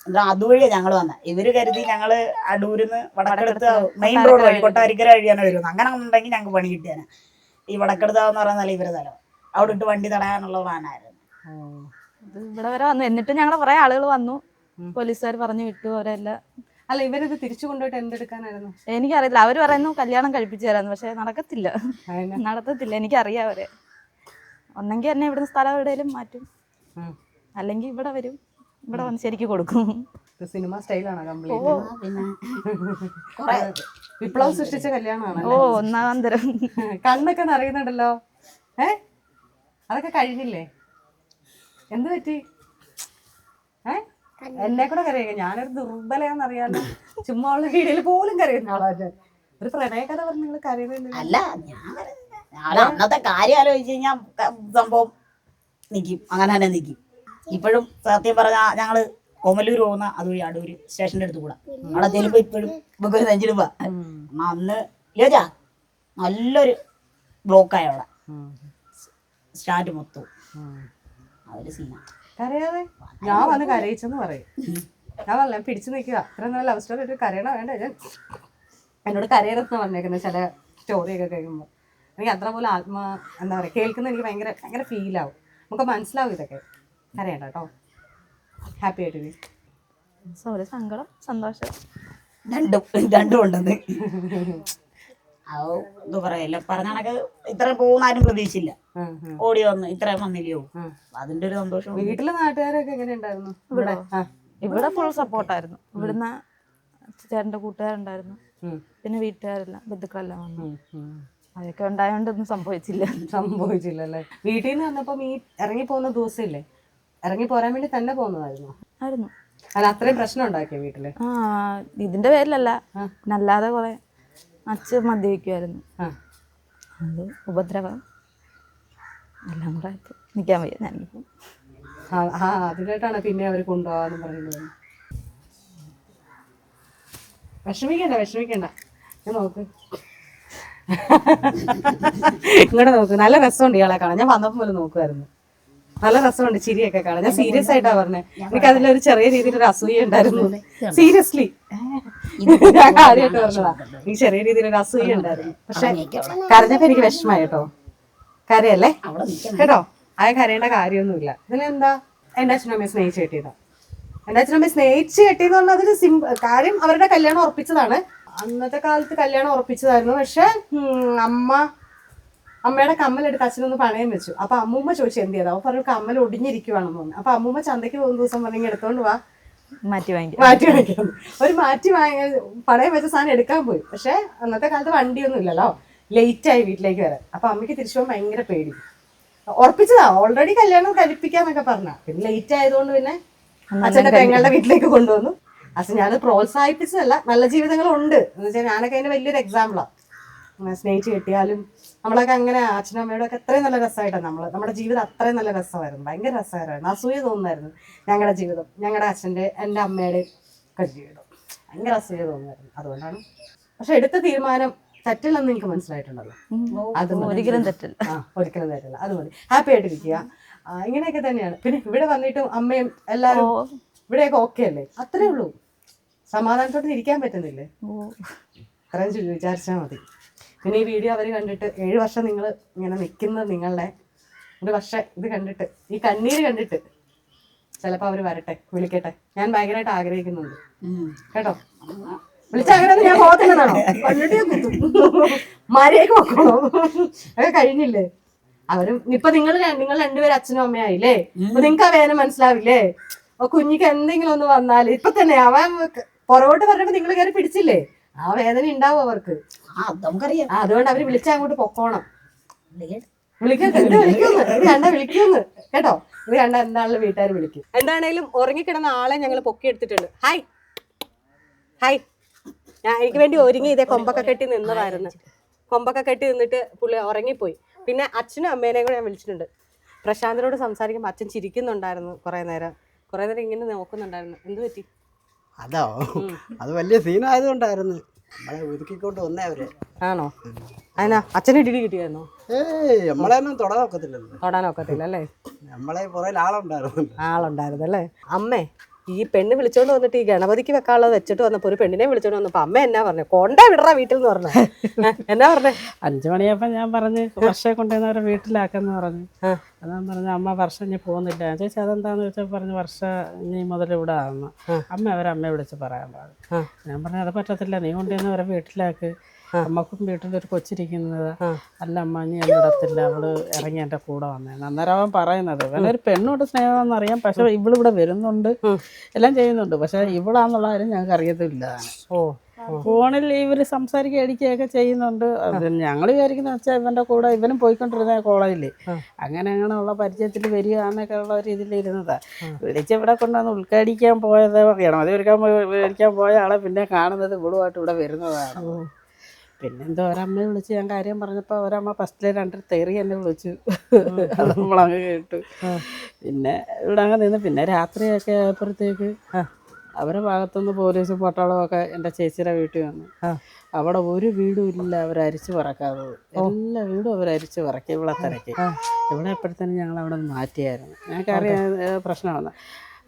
എന്താ അതുവഴിയാ ഞങ്ങള് വന്നത്. ഇവര് കരുതി ഞങ്ങള് അടൂരിന്ന് വടക്കെടുത്ത് മെയിൻ റോഡ് വഴി കൊട്ടാരിക്കര വഴിയാണ് വരുന്നത്. അങ്ങനെ ഉണ്ടെങ്കിൽ ഞങ്ങൾക്ക് പണി കിട്ടിയാണ്. ഈ വടക്കെടുത്താന്ന് പറയുന്നത് ഇവരെ സ്ഥലം, അവിടെ ഇട്ട് വണ്ടി തടയാനുള്ള പ്ലാനായിരുന്നു. ഇത് ഇവിടെ വരെ വന്നു. എന്നിട്ട് ഞങ്ങളെ കുറെ ആളുകൾ വന്നു, പോലീസുകാർ പറഞ്ഞു വിട്ടു അവരെല്ലാം. അല്ല, ഇവരിത് തിരിച്ചു കൊണ്ടുപോയിട്ട് എന്തെടുക്കാനായിരുന്നു? എനിക്കറിയില്ല. അവർ പറയുന്നു കല്യാണം കഴിപ്പിച്ചു തരാന്ന്. പക്ഷെ നടക്കത്തില്ല, നടത്തത്തില്ല. എനിക്കറിയാം അവരെ. ഒന്നെങ്കിൽ എന്നെ ഇവിടുന്ന് സ്ഥലം എവിടെയെങ്കിലും മാറ്റും, അല്ലെങ്കിൽ ഇവിടെ വരും, ഇവിടെ വന്ന് ശരിക്കും കൊടുക്കും. സിനിമ സ്റ്റൈലാണോ കംപ്ലീറ്റ്? പിന്നെ വിപ്ലവം സൃഷ്ടിച്ച കല്യാണമാണ്. ഓ, ഒന്നാം തരം. കണ്ണൊക്കെ നിറയുന്നുണ്ടല്ലോ. അതൊക്കെ കഴിഞ്ഞില്ലേ? എന്ത് പറ്റി? എന്നെ കൂടെ കരയുക. ഞാനൊരു ദുർബലയാന്നറിയാലോ. ചുമ്മാ ഉള്ള വീഡിയോയിൽ പോലും കരയുന്ന ആളാണ്. ഒരു പ്രണയകഥ പറഞ്ഞ് നിങ്ങൾ കരയുന്നില്ല. അല്ല, ഞാൻ അന്നത്തെ കാര്യം ആലോചിച്ച് കഴിഞ്ഞാൽ സംഭവം നിൽക്കും, അങ്ങനെ തന്നെ നിൽക്കും. ഇപ്പോഴും സത്യം പറഞ്ഞാൽ ഞങ്ങള് ഓമലൂർ പോകുന്ന അതുവഴി അടൂര് സ്റ്റേഷൻ്റെ അടുത്ത് കൂടാ. അവിടെ ചെല്ലുമ്പോ ഇപ്പോഴും നമുക്ക് ഒരു നെഞ്ചിടുമ്പോ അന്ന് ഇല്ലാ നല്ലൊരു ബ്ലോക്കായ അവിടെ സ്റ്റാൻഡ് മൊത്തവും. അതൊരു സീനാണ്. കരയാതെ ഞാൻ വന്ന് കരയിച്ചെന്ന് പറയും. ഞാൻ പറഞ്ഞ പിടിച്ചു നിൽക്കുക. അത്ര നല്ല ലവ് സ്റ്റോറി ഇട്ട് കരയണ വേണ്ട. ഞാൻ എന്നോട് കരയറെന്ന് പറഞ്ഞേക്കുന്നത് ചില സ്റ്റോറിയൊക്കെ കഴിയുമ്പോൾ എനിക്ക് അത്ര പോലെ എന്താ പറയുക, കേൾക്കുന്ന എനിക്ക് ഭയങ്കര ഭയങ്കര ഫീലാവും. നമുക്ക് മനസ്സിലാവും ഇതൊക്കെ. കരയണ്ട കേട്ടോ. ഹാപ്പി ആയിട്ട് സോറി, സങ്കടം, സന്തോഷം രണ്ടും ഉണ്ടെന്ന്. അത് എന്താ പറയല്ല, പറഞ്ഞാണൊക്കെ ഇത്രയും പോകുന്ന ആരും പ്രതീക്ഷിച്ചില്ല. ഓടി വന്ന് ഇത്രയും വന്നില്ലയോ, അതിന്റെ ഒരു സന്തോഷം. വീട്ടിലെ നാട്ടുകാരൊക്കെ എങ്ങനെ ഉണ്ടായിരുന്നു? ഇവിടെ ഫുൾ സപ്പോർട്ടായിരുന്നു. ഇവിടുന്ന് ചേട്ടൻ്റെ കൂട്ടുകാരുണ്ടായിരുന്നു, പിന്നെ വീട്ടുകാരെല്ലാം ബന്ധുക്കളെല്ലാം വന്നു. അതൊക്കെ ഉണ്ടായോണ്ടൊന്നും സംഭവിച്ചില്ലല്ലേ? വീട്ടിൽ നിന്ന് വന്നപ്പം ഈ ഇറങ്ങി പോകുന്ന ദിവസമില്ലേ, ഇറങ്ങി പോരാൻ വേണ്ടി തന്നെ പോകുന്നതായിരുന്നു? ആയിരുന്നു. അല്ല, അത്രയും പ്രശ്നം ഉണ്ടാക്കിയ വീട്ടില്? ഇതിന്റെ പേരിലല്ല, അല്ലാതെ കുറെ അച്ഛൻ മദ്യപിക്കുമായിരുന്നു. അത് ഉപദ്രവം എല്ലാം കൂടെ നിൽക്കാൻ വയ്യ. ഞാനിപ്പോ അതിനായിട്ടാണ് പിന്നെ അവർ കൊണ്ടുപോകാന്ന് പറയുന്നത്. വിഷമിക്കണ്ട. ഞാൻ നോക്ക്, ഇങ്ങോട്ട് നോക്ക്. നല്ല രസമുണ്ട് ഇയാളെ കാണാൻ. ഞാൻ വന്നപ്പോൾ പോലും നോക്കുമായിരുന്നു. നല്ല രസമുണ്ട് ചിരിയൊക്കെ കാണാൻ. ഞാൻ സീരിയസ് ആയിട്ടാ പറഞ്ഞത്. എനിക്ക് അതിലൊരു ചെറിയ രീതിയിലൊരു അസൂയ ഉണ്ടായിരുന്നു. സീരിയസ്ലി ഞാൻ കാര്യമായിട്ട് പറഞ്ഞതാ. എനിക്ക് ചെറിയ രീതിയിലൊരു അസൂയ ഉണ്ടായിരുന്നു. പക്ഷെ കരഞ്ഞപ്പോ എനിക്ക് വിഷമമായി കേട്ടോ. കരയല്ലേ കേട്ടോ. അത് കരയേണ്ട കാര്യമൊന്നുമില്ല. ഇതിലെന്താ, എൻ്റെ അച്ഛനും അമ്മയെ സ്നേഹിച്ച് കെട്ടിയതാ. എൻ്റെ അച്ഛനും അമ്മയെ സ്നേഹിച്ച് കെട്ടിയെന്ന് പറഞ്ഞാൽ അതൊരു കാര്യം. അവരുടെ കല്യാണം ഉറപ്പിച്ചതാണ്. അന്നത്തെ കാലത്ത് കല്യാണം ഉറപ്പിച്ചതായിരുന്നു. പക്ഷെ അമ്മയുടെ കമ്മലെടുത്ത് അച്ഛനൊന്ന് പണയം വെച്ചു. അപ്പൊ അമ്മൂമ്മ ചോദിച്ചു എന്ത് ചെയ്താ. അപ്പൊ പറഞ്ഞു കമ്മൽ ഒടിഞ്ഞിരിക്കുവാണെന്ന് പറഞ്ഞു. അപ്പൊ അമ്മൂമ്മ ചന്തയ്ക്ക് പോകുന്ന ദിവസം പറഞ്ഞെങ്കിൽ എടുത്തോണ്ട് വാ, മാറ്റി വാങ്ങിക്കാം. പണയം വെച്ച സാധനം എടുക്കാൻ പോയി. പക്ഷെ അന്നത്തെ കാലത്ത് വണ്ടിയൊന്നും ഇല്ലല്ലോ. ലേറ്റായി വീട്ടിലേക്ക് വരാൻ. അപ്പൊ അമ്മയ്ക്ക് തിരിച്ചു പോകാൻ ഭയങ്കര പേടി. ഉറപ്പിച്ചതാ, ഓൾറെഡി കല്യാണം കഴിപ്പിക്കാന്നൊക്കെ പറഞ്ഞ. പിന്നെ ലേറ്റ് ആയതുകൊണ്ട് പിന്നെ അച്ഛൻ്റെ പെങ്ങളുടെ വീട്ടിലേക്ക് കൊണ്ടുവന്നു. അച്ഛൻ ഞാനത് പ്രോത്സാഹിപ്പിച്ചതല്ല, നല്ല ജീവിതങ്ങളുണ്ട് എന്ന് വെച്ചാൽ ഞാനൊക്കെ അതിന്റെ വലിയൊരു എക്സാമ്പിളാണ്. സ്നേഹിച്ച് കിട്ടിയാലും നമ്മളൊക്കെ അങ്ങനെ അച്ഛനും അമ്മയോടെ ഒക്കെ അത്രയും നല്ല രസമായിട്ടാണ് നമ്മുടെ ജീവിതം. അത്രയും നല്ല രസമായിരുന്നു, ഭയങ്കര രസകരമായിരുന്നു. അസൂയ തോന്നുമായിരുന്നു ഞങ്ങളുടെ ജീവിതം, ഞങ്ങളുടെ അച്ഛൻ്റെ എൻ്റെ അമ്മയുടെ ഒക്കെ ജീവിതം ഭയങ്കര അസൂയ തോന്നുമായിരുന്നു. അതുകൊണ്ടാണ്. പക്ഷെ എടുത്ത തീരുമാനം തെറ്റില്ലെന്ന് എനിക്ക് മനസ്സിലായിട്ടുണ്ടല്ലോ. അത് ഒരിക്കലും തെറ്റില്ല. ഒരിക്കലും തെറ്റില്ല. അത് മതി. ഹാപ്പി ആയിട്ടിരിക്കുക. ഇങ്ങനെയൊക്കെ തന്നെയാണ്. പിന്നെ ഇവിടെ വന്നിട്ടും അമ്മയും എല്ലാവരും ഇവിടെയൊക്കെ ഓക്കെ അല്ലേ? അത്രേ ഉള്ളൂ. സമാധാനത്തോടെ ഇരിക്കാൻ പറ്റുന്നില്ലേ? അത്രയും വിചാരിച്ചാൽ മതി. പിന്നെ ഈ വീഡിയോ അവർ കണ്ടിട്ട് 7 വർഷം നിങ്ങൾ ഇങ്ങനെ നിൽക്കുന്നത്, നിങ്ങളുടെ ഒരു വർഷം ഇത് കണ്ടിട്ട്, ഈ കണ്ണീര് കണ്ടിട്ട് ചിലപ്പോൾ അവർ വരട്ടെ, വിളിക്കട്ടെ. ഞാൻ ഭയങ്കരമായിട്ട് ആഗ്രഹിക്കുന്നുണ്ട് കേട്ടോ. വിളിച്ചങ്ങനെ ഞാൻ പോകത്തില്ലെന്നാണോ? മരയൊക്കെ വെക്കണോ? അതൊക്കെ കഴിഞ്ഞില്ലേ? അവരും ഇപ്പൊ നിങ്ങൾ രണ്ടുപേരും അച്ഛനും അമ്മയായില്ലേ? അപ്പൊ നിങ്ങൾക്ക് ആ വേദന മനസ്സിലാവില്ലേ? കുഞ്ഞിക്ക് എന്തെങ്കിലും ഒന്ന് വന്നാല് ഇപ്പൊ തന്നെ അവൻ പുറകോട്ട് പറഞ്ഞപ്പോ നിങ്ങൾ കയറി പിടിച്ചില്ലേ? ആ വേദന ഉണ്ടാവും അവർക്ക്. അതുകൊണ്ട് അവര് വിളിച്ച അങ്ങോട്ട് പൊക്കോണം. വിളിക്കൂന്ന് കേട്ടോ. ഇത് കണ്ട എന്താണെങ്കിലും വീട്ടുകാർ വിളിക്കും. എന്താണേലും ഉറങ്ങിക്കിടന്ന ആളെ ഞങ്ങൾ പൊക്കിയെടുത്തിട്ടുണ്ട്. Hi hi. എനിക്ക് വേണ്ടി ഒരുങ്ങി ഇതേ കൊമ്പൊക്കെ കെട്ടി നിന്നതായിരുന്നു. കൊമ്പൊക്കെ കെട്ടി നിന്നിട്ട് പുള്ളി ഉറങ്ങിപ്പോയി. പിന്നെ അച്ഛനും അമ്മേനെയും കൂടെ ഞാൻ വിളിച്ചിട്ടുണ്ട്. പ്രശാന്തിനോട് സംസാരിക്കുമ്പോൾ അച്ഛൻ ചിരിക്കുന്നുണ്ടായിരുന്നു കുറേ നേരം ഇങ്ങനെ നോക്കുന്നുണ്ടായിരുന്നു. എന്ത് പറ്റി? അതോ, അത് വലിയ സീനായതുകൊണ്ടായിരുന്നു നമ്മളെ ഒതുക്കിക്കൊണ്ട് വന്നേ അവര്. ആണോ? അതിനാ അച്ഛനെ ഇടി കിട്ടിയായിരുന്നോ? നമ്മളെയൊന്നും തൊടാനൊക്കത്തില്ലല്ലോ. തൊടാനൊക്കത്തില്ല അല്ലേ? നമ്മളെ പുറകിൽ ആളുണ്ടായിരുന്നു അല്ലേ? അമ്മേ ഈ പെണ്ണ് വിളിച്ചോണ്ട് വന്നിട്ട് ഈ ഗണപതിക്ക് വെക്കാനുള്ളത് വെച്ചിട്ട് വന്നപ്പോ ഒരു പെണ്ണിനെ വിളിച്ചോണ്ട് വന്നപ്പോ അമ്മ എന്നാ പറഞ്ഞു, കൊണ്ട വിടറ വീട്ടിൽ എന്ന് പറഞ്ഞു. എന്നാ പറഞ്ഞേ? 5 മണിയായപ്പോൾ ഞാൻ പറഞ്ഞ് വർഷയെ കൊണ്ടുവന്ന് അവരെ വീട്ടിലാക്കെന്ന് പറഞ്ഞു. അതാ പറഞ്ഞു അമ്മ വർഷം ഇനി പോകുന്നില്ല. ഞാൻ ചോദിച്ചാൽ അതെന്താന്ന് ചോദിച്ചാൽ പറഞ്ഞു വർഷ ഇനി മുതൽ ഇവിടെ ആകുന്നു. അമ്മയെ വിളിച്ച് പറയാൻ പറഞ്ഞു. ഞാൻ പറഞ്ഞു അത് പറ്റത്തില്ല, നീ കൊണ്ടുവന്ന് അവരെ വീട്ടിലാക്ക്, അമ്മക്കും വീട്ടിലൊരു കൊച്ചിരിക്കുന്നത്. അല്ല അമ്മ നീ എന്നിടത്തില്ല, അവള് ഇറങ്ങി എൻ്റെ കൂടെ വന്നേന്ന്. അന്നേരം അവൻ പറയുന്നത് ഇവനൊരു പെണ്ണോട് സ്നേഹമെന്നറിയാം, പക്ഷെ ഇവളിവിടെ വരുന്നുണ്ട് എല്ലാം ചെയ്യുന്നുണ്ട്, പക്ഷെ ഇവളാന്നുള്ള കാര്യം ഞങ്ങൾക്ക് അറിയത്തില്ല. ഫോണിൽ ഇവർ സംസാരിക്കുക അടിക്കുകയൊക്കെ ചെയ്യുന്നുണ്ട്. ഞങ്ങൾ വിചാരിക്കുന്ന വെച്ചാൽ ഇവൻ്റെ കൂടെ ഇവനും പോയിക്കൊണ്ടിരുന്ന കോളേജിൽ അങ്ങനെയുള്ള പരിചയത്തിൽ വരികയാണെന്നൊക്കെ ഉള്ള രീതിയിൽ ഇരുന്നതാ. വിളിച്ച് ഇവിടെ കൊണ്ടുവന്ന് ഉൾക്കാടിക്കാൻ പോയത് പറയണം. അത് മേടിക്കാൻ പോയ ആളെ പിന്നെ കാണുന്നത് ഇവളുമായിട്ട് ഇവിടെ വരുന്നതാണ്. പിന്നെന്തോ ഒരമ്മയെ വിളിച്ച് ഞാൻ കാര്യം പറഞ്ഞപ്പോൾ ഒരമ്മ ഫസ്റ്റിലെ 2 തെറി എന്നെ വിളിച്ചു. അത് നമ്മളങ്ങ് കേട്ടു. പിന്നെ ഇവിടെ അങ്ങ് നിന്ന് പിന്നെ രാത്രിയൊക്കെ ആയപ്പോഴത്തേക്ക് അവരെ ഭാഗത്തുനിന്ന് പോലീസും പട്ടാളമൊക്കെ എൻ്റെ ചേച്ചിയുടെ വീട്ടിൽ വന്നു. അവിടെ ഒരു വീടും ഇല്ല അവരരിച്ചു പറക്കാതെ, എല്ലാ വീടും അവരരിച്ചു പറക്കി ഇവിടെ തിരക്കി. ഇവിടെ എപ്പോഴത്തേനും ഞങ്ങൾ അവിടെ നിന്ന് മാറ്റിയായിരുന്നു. ഞങ്ങൾക്കറിയാം പ്രശ്നമാണ്.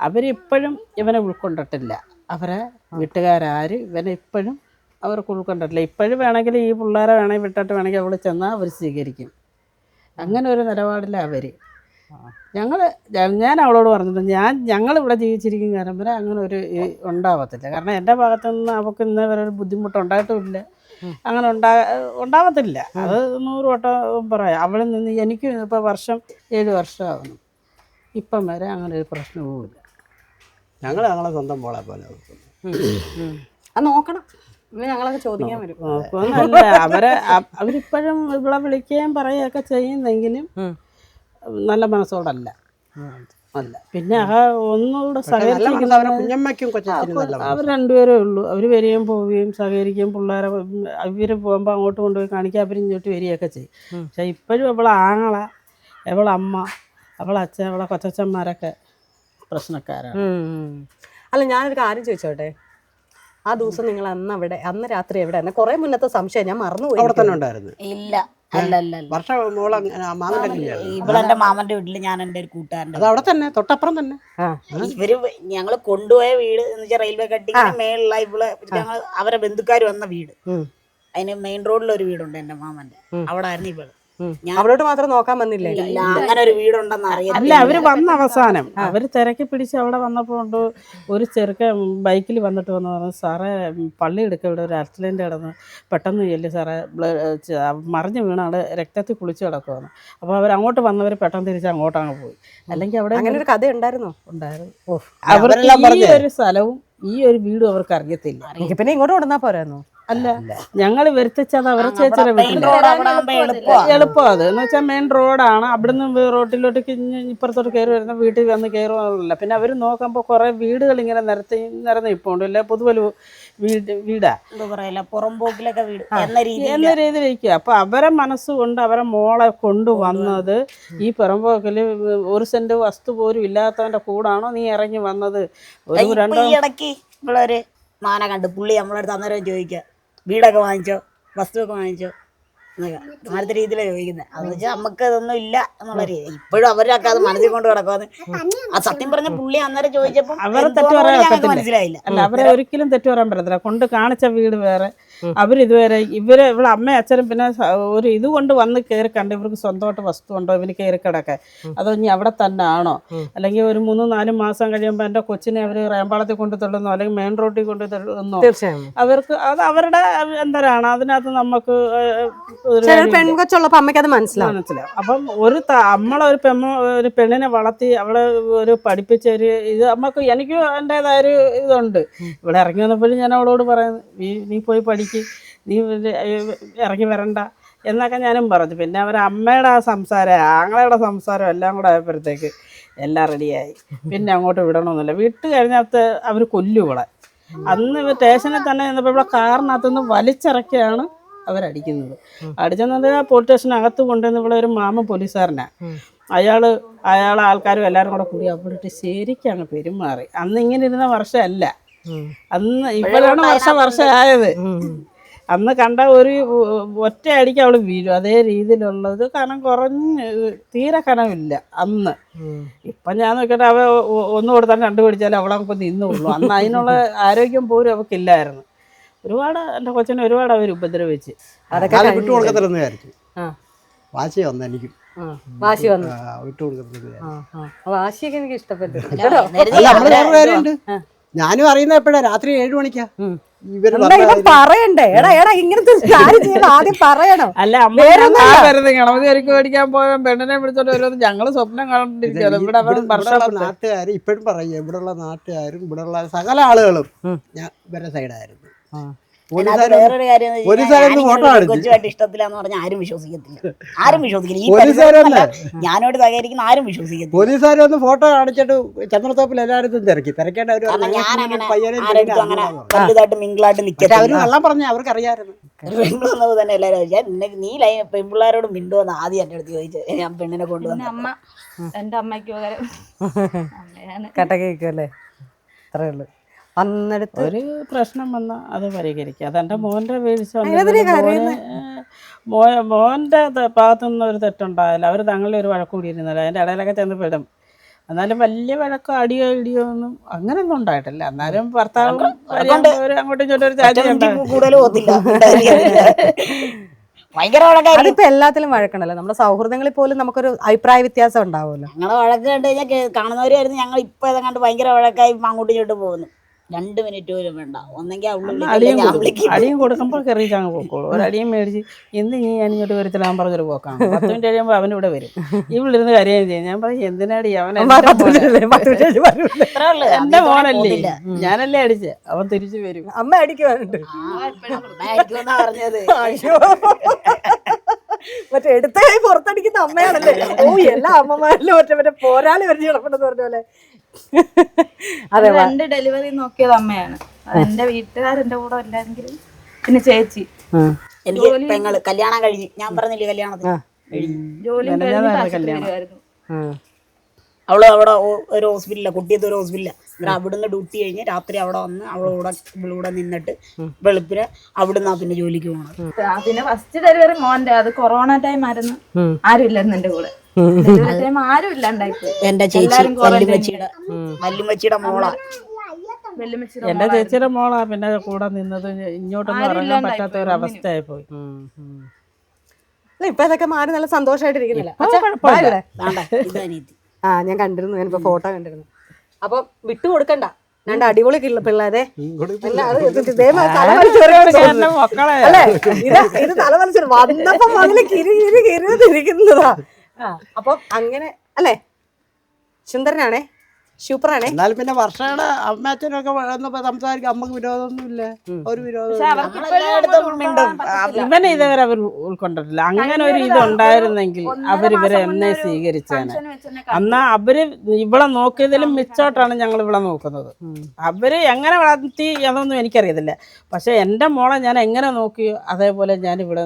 അവരിപ്പോഴും ഇവനെ ഉൾക്കൊണ്ടിട്ടില്ല. അവരെ വീട്ടുകാരും ഇവനെ ഇപ്പോഴും അവർക്ക് ഉൾക്കൊണ്ടിട്ടില്ല. ഇപ്പോഴും വേണമെങ്കിൽ ഈ പിള്ളേരെ വേണമെങ്കിൽ വിട്ടിട്ട് വേണമെങ്കിൽ അവൾ ചെന്നാൽ അവർ സ്വീകരിക്കും. അങ്ങനെ ഒരു നിലപാടില്ല അവർ. ഞാൻ അവളോട് പറഞ്ഞത് ഞങ്ങളിവിടെ ജീവിച്ചിരിക്കും കാരണം വരെ അങ്ങനെ ഒരു ഉണ്ടാവത്തില്ല. കാരണം എൻ്റെ ഭാഗത്തുനിന്ന് അവൾക്ക് ഇന്ന് വരെ ഒരു ബുദ്ധിമുട്ടുണ്ടായിട്ടുമില്ല, അങ്ങനെ ഉണ്ടാവത്തില്ല. അത് 100 വട്ടം പറയാം. അവളിൽ നിന്ന് എനിക്ക് ഇപ്പോൾ 7 വർഷമാകുന്നു, ഇപ്പം വരെ അങ്ങനെ ഒരു പ്രശ്നവുമില്ല. ഞങ്ങളെ സ്വന്തം മോളെ പോലെ നോക്കണം, ഞങ്ങളൊക്കെ ചോദിക്കാൻ വരും. നോക്കുമെന്നല്ല, അവരിപ്പോഴും ഇവിടെ വിളിക്കുകയും പറയുകയൊക്കെ ചെയ്യുന്നെങ്കിലും നല്ല മനസ്സോടല്ല. അല്ല പിന്നെ ഒന്നുകൂടെ അവർ രണ്ടുപേരേ ഉള്ളൂ. അവർ വരികയും പോവുകയും സഹകരിക്കുകയും പിള്ളേരെ ഇവർ പോകുമ്പോൾ അങ്ങോട്ട് കൊണ്ടുപോയി കാണിക്കുക, അവരിങ്ങോട്ട് വരികയൊക്കെ ചെയ്യും. പക്ഷെ ഇപ്പോഴും അവളെ ആങ്ങള, അവളെ അമ്മ, അവളെ അച്ഛൻ, അവളെ കൊച്ചച്ഛന്മാരൊക്കെ പ്രശ്നക്കാരാണ്. അല്ല ഞാനൊരു കാര്യം ചോദിച്ചോട്ടെ, ആ ദിവസം നിങ്ങൾ അന്ന് രാത്രി എവിടെ? കുറെ മുന്നത്തെ സംശയം ഞാൻ മറന്നുപോയി. അവിടെ തന്നെ ഉണ്ടായിരുന്നു. ഇല്ല അല്ല വർഷം ഇവളെന്റെ മാമന്റെ വീട്ടില്, ഞാൻ എൻ്റെ ഒരു കൂട്ടുകാരൻ്റെ അത് അവിടെ തന്നെ തൊട്ടപ്പുറം തന്നെ. ഇവര് ഞങ്ങള് കൊണ്ടുപോയ വീട് എന്ന് വെച്ചാൽ റെയിൽവേ കട്ടിങ്ങിന് മേളില ഇവള് ഞങ്ങൾ അവരെ ബന്ധുക്കാർ വന്ന വീട്. അതിന് മെയിൻ റോഡിലൊരു വീടുണ്ട് എൻ്റെ മാമന്റെ, അവിടെ ആയിരുന്നു ഇവള്. അവരോട് മാത്രം നോക്കാൻ വന്നില്ലേ? അങ്ങനെ ഒരു വീടുണ്ടെന്ന് അറിയാം. അല്ല അവര് വന്ന അവസാനം അവര് തിരക്കി പിടിച്ച് അവിടെ വന്നപ്പോൾ ഒരു ചെറുക്കൻ ബൈക്കിൽ വന്നിട്ട് വന്ന് പറഞ്ഞു, സാറേ പള്ളി എടുക്കുക, ഇവിടെ ഒരു ആക്സിഡന്റ് നടന്ന് പെട്ടെന്ന് ചെല്ലു സാറേ, മറിഞ്ഞു വീണ ആള് രക്തത്തിൽ കുളിച്ച് കിടക്കുവാണ്. അപ്പോൾ അവർ അങ്ങോട്ട് വന്നവർ പെട്ടെന്ന് തിരിച്ച് അങ്ങോട്ടങ്ങ് പോയി. അല്ലെങ്കിൽ അവിടെ അങ്ങനെ ഒരു കഥ ഉണ്ടായിരുന്നു. അവർക്ക് ഈ ഒരു സ്ഥലവും ഈ ഒരു വീടും അവർക്ക് അറിയത്തില്ല. പിന്നെ ഇങ്ങോട്ട് കൊണ്ടുവന്നാ പോരായിരുന്നു. അല്ല ഞങ്ങൾ വരുത്തിച്ചത് അവരെ ചേച്ചിയുടെ വീട്ടിൽ എളുപ്പം. അത് എന്ന് വെച്ചാൽ മെയിൻ റോഡാണ്. അവിടുന്ന് റോട്ടിലോട്ട് ഇപ്പുറത്തോട്ട് കയറി വരുന്ന വീട്ടിൽ വന്ന് കയറുന്നില്ല. പിന്നെ അവർ നോക്കുമ്പോൾ കുറെ വീടുകൾ ഇങ്ങനെ നിരന്ന് ഇപ്പോണ്ട് ഇല്ല, പൊതുവല് വീടാ പുറംപോക്കിലൊക്കെ വീട് എന്ന രീതിയിലേക്ക്. അപ്പൊ അവരെ മനസ്സുകൊണ്ട് അവരെ മോളെ കൊണ്ടുവന്നത് ഈ പുറംപോക്കില് 1 സെന്റ് വസ്തു പോലും ഇല്ലാത്തവന്റെ കൂടാണോ നീ ഇറങ്ങി വന്നത്? ഇടയ്ക്ക് ഇവളൊരു മാന കണ്ട് പുള്ളി നമ്മളടുത്ത് അന്നേരം ചോദിക്കുക, വീടൊക്കെ വാങ്ങിച്ചോ, വസ്തുവൊക്കെ വാങ്ങിച്ചോ എന്നൊക്കെ അങ്ങനത്തെ രീതിയിലാണ് ചോദിക്കുന്നത്. അതെന്ന് വെച്ചാൽ നമുക്ക് അതൊന്നും ഇല്ല എന്നുള്ള രീതി. ഇപ്പോഴും അവരൊക്കെ അത് മനസ്സിൽ കൊണ്ട് കിടക്കുമെന്ന് ആ സത്യം പറഞ്ഞ പുള്ളി അന്നേരം ചോദിച്ചപ്പോൾ അവരെ തെറ്റ് പറയാൻ മനസ്സിലായില്ല. അല്ല അവരെ ഒരിക്കലും തെറ്റ് പറയാൻ പറ്റത്തില്ല. കൊണ്ട് കാണിച്ച വീട് വേറെ, അവരിതുവരെ ഇവിടെ അമ്മയും അച്ഛനും പിന്നെ ഒരു ഇതുകൊണ്ട് വന്ന് കയറി കണ്ട് ഇവർക്ക് സ്വന്തമായിട്ട് വസ്തു ഉണ്ടോ ഇവന് കയറി കിടക്കാൻ, അതോ ഇനി അവിടെ തന്നെ ആണോ, അല്ലെങ്കിൽ ഒരു 3-4 മാസം കഴിയുമ്പോൾ എൻ്റെ കൊച്ചിനെ അവർ റേമ്പാളത്തിൽ കൊണ്ട് തള്ളുന്നോ അല്ലെങ്കിൽ മെയിൻ റോഡിൽ കൊണ്ട് തള്ളുന്നോ, അവർക്ക് അത് അവരുടെ എന്തരാണ്. അതിനകത്ത് നമുക്ക് പെൺകൊച്ചുള്ളപ്പോ അമ്മയ്ക്ക് അത് മനസ്സിലാവും. അപ്പം ഒരു പെണ്ണിനെ വളർത്തി അവളെ ഒരു പഠിപ്പിച്ച ഒരു ഇത് നമുക്ക് എനിക്കും എൻ്റെതായൊരു ഇതുണ്ട്. ഇവിടെ ഇറങ്ങി വന്നപ്പോഴും ഞാൻ അവളോട് പറയുന്നു, നീ പോയി പഠിക്ക്, നീ ഇറങ്ങി വരണ്ട എന്നൊക്കെ ഞാനും പറഞ്ഞു. പിന്നെ അവരെ അമ്മയുടെ ആ സംസാരം, ആങ്ങളയുടെ സംസാരം എല്ലാം കൂടെ ആയപ്പോഴത്തേക്ക് എല്ലാം റെഡിയായി. പിന്നെ അങ്ങോട്ട് വിടണമെന്നില്ല. വിട്ട് കഴിഞ്ഞാൽ അവർ കൊല്ലും ഇവിടെ. അന്ന് സ്റ്റേഷനിൽ തന്നെ നിന്നപ്പോൾ ഇവിടെ കാറിനകത്തുനിന്ന് വലിച്ചിറക്കിയാണ് അവരടിക്കുന്നത്. അടിച്ചെന്നത് പോലീസ് സ്റ്റേഷനകത്ത് കൊണ്ടുവന്ന് ഇവിടെ ഒരു മാമൻ പോലീസുകാരനാണ്. അയാളെ ആൾക്കാരും എല്ലാവരും കൂടെ കൂടി അവിടെ ശരിക്കും അങ്ങ് പെരുമാറി. അന്ന് ഇങ്ങനെ ഇരുന്ന വർഷമല്ല, അന്ന് ഇപ്പോഴാണ് വർഷമായത്. അന്ന് കണ്ട ഒരു ഒറ്റ അടിക്ക് അവള് വീഴും. അതേ രീതിയിലുള്ളത് കനം കുറഞ്ഞ് തീരെ കനമില്ല അന്ന്. ഇപ്പം ഞാൻ നോക്കിയിട്ട് അവ ഒന്ന് കൊടുത്താൽ രണ്ട് പിടിച്ചാലും അവളെ നിന്നുള്ളൂ. അന്ന് അതിനുള്ള ആരോഗ്യം പോലും അവൾക്കില്ലായിരുന്നു. ഒരുപാട് എൻ്റെ കൊച്ചിനെ ഒരുപാട് അവർ ഉപദ്രവിച്ച്. അതൊക്കെ വിട്ടു കൊടുക്കത്തില്ലെന്ന് വിചാരിച്ചു. വാശി വന്നു എനിക്കും. വാശി വന്നു. വിട്ടു കൊടുക്കത്തില്ല. വാശിയൊക്കെ എനിക്ക് ഇഷ്ടപ്പെട്ടു. അല്ല, നമ്മള് വേറെ കാര്യമുണ്ട്. ഞാനും അറിയുന്ന എപ്പോഴാ? രാത്രി 7 മണിക്കാ. ഇവര് പറയണ്ടേ? എടാ ഇങ്ങനത്തെ കാര്യം ചെയ്യുമ്പോ ആദ്യം പറയണം. അല്ല, അമ്മ ഗണപതി ഒരുക്കി മേടിക്കാൻ പോയ പെണ്ണിനെ വിളിച്ചോണ്ട് വരുന്നത് ഞങ്ങള് സ്വപ്നം കണ്ടിരിക്കുകയാണ്. ഇവിടെ നാട്ടുകാർ ഇപ്പോഴും പറയും, ഇവിടെയുള്ള നാട്ടുകാരും ഇവിടെയുള്ള സകല ആളുകളും ഞാൻ ഇവരുടെ സൈഡായിരുന്നു. വേറൊരു കാര്യം കൊച്ചുമായിട്ട് ഇഷ്ടത്തിലാന്ന് പറഞ്ഞാൽ ആരും വിശ്വസിക്കത്തില്ല. ഞാനോട് സഹകരിക്കുന്ന ആരും വിശ്വസിക്കത്തില്ല. പോലീസുകാർ ഒന്ന് ഫോട്ടോ കാണിച്ചിട്ട് ചന്ദ്രത്തോപ്പിൽ എല്ലായിടത്തും തിരക്കേണ്ട വലുതായിട്ട് മിങ്കിളായിട്ട് നിൽക്കട്ടെ. അവര് വെള്ളം പറഞ്ഞ അവർക്ക് അറിയാമായിരുന്നു. പെണ്ണുവന്നത് തന്നെ എല്ലാവരും ചോദിച്ചാൽ നീ പെൺപിള്ളേരോട് മിണ്ടുവെന്ന് ആദ്യം എൻ്റെ അടുത്ത് ചോദിച്ചത്. ഞാൻ പെണ്ണിനെ കൊണ്ടുവന്നു. അമ്മ എൻ്റെ അമ്മയ്ക്ക് പകരം കട്ടക്കേക്കല്ലേ? അത്രേ ഉള്ളു. അന്നെടുത്ത് ഒരു പ്രശ്നം വന്നാൽ അത് പരിഹരിക്കുക. അതെൻ്റെ മോൻ്റെ വീഴ്ച. മോൻ്റെ ഭാഗത്തുനിന്ന് ഒരു തെറ്റുണ്ടായാലും അവർ തങ്ങളിൽ ഒരു വഴക്ക് കൂടിയിരുന്നില്ല. അതിൻ്റെ ഇടയിലൊക്കെ ചെന്ന് പെടും. എന്നാലും വലിയ വഴക്കോ അടിയോ ഇടിയോ ഒന്നും അങ്ങനെയൊന്നും ഉണ്ടായിട്ടില്ല. എന്നാലും ഭർത്താവും അങ്ങോട്ടും ഇങ്ങോട്ടും ഒരു കൂടുതലും അതിപ്പോ എല്ലാത്തിലും വഴക്കണ്ടല്ലോ. നമ്മുടെ സൗഹൃദങ്ങളിൽ പോലും നമുക്കൊരു അഭിപ്രായ വ്യത്യാസം ഉണ്ടാവുമല്ലോ. ഞങ്ങളെ വഴക്ക് കണ്ട് കഴിഞ്ഞാൽ കാണുന്നവരായിരുന്നു. ഞങ്ങൾ ഇപ്പൊ ഏതാണ്ട് ഭയങ്കര വഴക്കായി അങ്ങോട്ടും ഇങ്ങോട്ട് പോകുന്നു. 2 മിനിറ്റ് പോലും വേണ്ട. ഒന്നെങ്കിൽ അടിയും കൊടുക്കുമ്പോൾ കയറിയിട്ടങ്ങ് പോക്കോളൂ. ഒരടിയും മേടിച്ച് ഇന്ന് നീ ഞാനിങ്ങോട്ട് വരത്തില്ലാൻ പറഞ്ഞൊരു പോക്കാണ്. 10 മിനിറ്റ് കഴിയുമ്പോൾ അവനിവിടെ വരും. ഇവിളിരുന്ന് കാര്യം ചെയ്യും. ഞാൻ പറയും എന്തിനാടി അവൻ എന്റെ മോനല്ലേ, ഞാനല്ലേ അടിച്ച്. അവൻ തിരിച്ചു വരും. അമ്മ അടിക്കുവാനുണ്ട്. പറഞ്ഞത് മറ്റേ എടുത്ത കൈ പുറത്തടിക്കുന്ന അമ്മയാണല്ലേ? ഓ, എല്ലാ അമ്മമാരിലും മറ്റേ പോരാളി വരച്ച് കിടപ്പുണ്ടെന്ന് പറഞ്ഞ പോലെ. അതെ, 2 ഡെലിവറി നോക്കിയത് അമ്മയാണ്. എന്റെ വീട്ടുകാരെന്റെ കൂടെ ഇല്ലെങ്കിലും പിന്നെ ചേച്ചി. എനിക്ക് പെങ്ങള് കല്യാണം കഴിഞ്ഞ്, ഞാൻ പറഞ്ഞില്ലേ കല്യാണത്തിന് ജോലി വരുമായിരുന്നു. അവള് അവിടെ ഒരു ഹോസ്പിറ്റലില്ല, കുട്ടിയത്ത് ഒരു ഹോസ്പിറ്റലില്ല. അവിടുന്ന് ഡ്യൂട്ടി കഴിഞ്ഞ് രാത്രി അവിടെ വന്ന് അവളൂടെ നിന്നിട്ട് വെളുപ്പിന് അവിടുന്ന് പിന്നെ ജോലിക്ക് പോകണം. പിന്നെ ഫസ്റ്റ് ഡെലിവറി മോന്റെ, അത് കൊറോണ ടൈം ആയിരുന്നു. ആരും ഇല്ലായിരുന്നു എന്റെ കൂടെ. ആരും ഇല്ലാണ്ടായിപ്പോ. എന്റെ ചേച്ചി വല്യമ്മച്ചിയുടെ മോളാ. എന്റെ ചേച്ചിയുടെ മോളാ പിന്നെ കൂടെ നിന്നത്. ഇങ്ങോട്ടൊന്നും ഇറങ്ങാൻ പറ്റാത്ത ഒരു അവസ്ഥയായി പോയി. ഇപ്പൊ ഇതൊക്കെ മാറി നല്ല സന്തോഷമായിട്ടിരിക്കുന്നില്ല. ഞാൻ കണ്ടിരുന്നു, ഞാനിപ്പോ ഫോട്ടോ കണ്ടിരുന്നു. അപ്പൊ വിട്ടു കൊടുക്കണ്ട. 2 അടിപൊളി പിള്ളേരെ അല്ലേ? ഇത് തലവലിച്ചു വന്നപ്പോ മുതല് കിരിക്കുന്നതാ. അപ്പൊ അങ്ങനെ അല്ലേ? സുന്ദരനാണേ, സൂപ്പറാണേ. എന്നാലും പിന്നെ വർഷയുടെ അമ്മച്ചനൊക്കെ സംസാരിക്കും. അമ്മക്ക് വിരോധമൊന്നുമില്ല, ഒരു വിരോധം. ഇവനെ ഇതുവരെ അവർ ഉൾക്കൊണ്ടിട്ടില്ല. അങ്ങനെ ഒരു ഇത് ഉണ്ടായിരുന്നെങ്കിൽ അവരിവരെ എന്നെ സ്വീകരിച്ചാണ്. എന്നാ അവര് ഇവിടെ നോക്കിയതിലും മിച്ചോട്ടാണ് ഞങ്ങൾ ഇവിടെ നോക്കുന്നത്. അവര് എങ്ങനെ വളർത്തി അതൊന്നും എനിക്കറിയത്തില്ല. പക്ഷെ എൻ്റെ മോളെ ഞാൻ എങ്ങനെ നോക്കിയോ അതേപോലെ ഞാൻ ഇവിടെ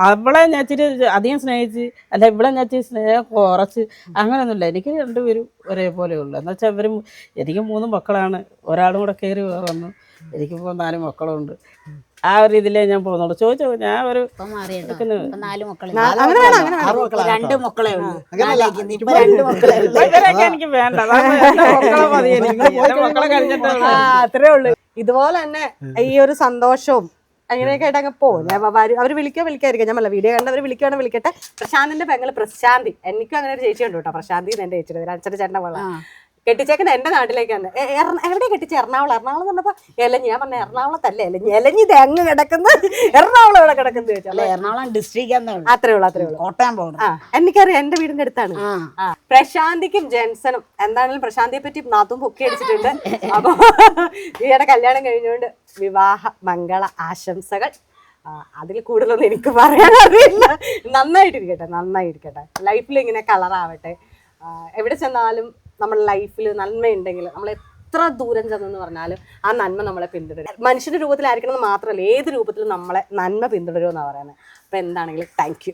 അവളെ ഞാൻ ഇച്ചിരി അധികം സ്നേഹിച്ച്, അല്ല ഇവിടെ ഞാൻ ഇച്ചിരി സ്നേഹം കുറച്ച് അങ്ങനെയൊന്നുമില്ല. എനിക്ക് 2 പേരും ഒരേപോലെ ഉള്ളു. എന്ന് വെച്ചാൽ അവരും, എനിക്ക് 3 മക്കളാണ്. ഒരാളും കൂടെ കയറി വന്നു. എനിക്കിപ്പോൾ 4 മക്കളുണ്ട്. ആ ഒരു ഇതിലേ ഞാൻ പോകുന്നുള്ളൂ. ചോദിച്ചോ, ഞാൻ ഒരു 4 മക്കളെ ഉള്ളൂ. എനിക്ക് വേണ്ട, മക്കളെ മതി എനിക്ക്. മക്കളെ കഴിഞ്ഞിട്ട് അത്രേ ഉള്ളൂ. ഇതുപോലെ തന്നെ ഈ ഒരു സന്തോഷവും അങ്ങനെയൊക്കെ ആയിട്ട് അങ്ങ് പോകും. അവർ വിളിക്കാതിരിക്കാം. ഞാൻ വീഡിയോ കണ്ടവർ വിളിക്കുകയാണെങ്കിൽ വിളിക്കട്ടെ. പ്രശാന്തിന്റെ പെങ്ങള് പ്രശാന്തി, എനിക്കും അങ്ങനെ ഒരു ചേച്ചി ഉണ്ട് കേട്ടോ. പ്രശാന്തി എന്റെ ചേച്ചിയുടെ അച്ഛൻ്റെ ചേട്ടൻ്റെ പോലെ കെട്ടിച്ചേക്കുന്നത് എൻ്റെ നാട്ടിലേക്കാണ്. എവിടെ കെട്ടിച്ച? എറണാകുളം. എറണാകുളം എന്ന് പറഞ്ഞപ്പോ എലഞ്ഞി. ഞാൻ പറഞ്ഞ എറണാകുളത്തല്ലേ എലഞ്ഞി. എലഞ്ഞി തെങ്ങ് കിടക്കുന്നത് എറണാകുളം എവിടെ കിടക്കുന്നത് ചോദിച്ചാൽ എറണാകുളം ഡിസ്ട്രിക്ട് അത്രേ ഉള്ളൂ. കോട്ടയം പോകും. എനിക്കറിയാം, എന്റെ വീടിന്റെ അടുത്താണ്. പ്രശാന്തിക്കും ജെൻസനും എന്താണെങ്കിലും പ്രശാന്തിയെ പറ്റി നാത്തും പൊക്കി അടിച്ചിട്ടുണ്ട്. അപ്പൊ ഈയുടെ കല്യാണം കഴിഞ്ഞുകൊണ്ട് വിവാഹ മംഗള ആശംസകൾ. അതിൽ കൂടുതലൊന്നും എനിക്ക് പറയാൻ അറിയില്ല. നന്നായിട്ടിരിക്കട്ടെ. ലൈഫിൽ ഇങ്ങനെ കളറാവട്ടെ. എവിടെ ചെന്നാലും നമ്മുടെ ലൈഫിൽ നന്മയുണ്ടെങ്കിൽ നമ്മൾ എത്ര ദൂരം ചെന്നെന്ന് പറഞ്ഞാലും ആ നന്മ നമ്മളെ പിന്തുടരും. മനുഷ്യന്റെ രൂപത്തിലായിരിക്കണം എന്ന് മാത്രമല്ല, ഏത് രൂപത്തിലും നമ്മളെ നന്മ പിന്തുടരുമെന്നാണ് പറയുന്നത്. അപ്പൊ എന്താണെങ്കിലും താങ്ക് യു.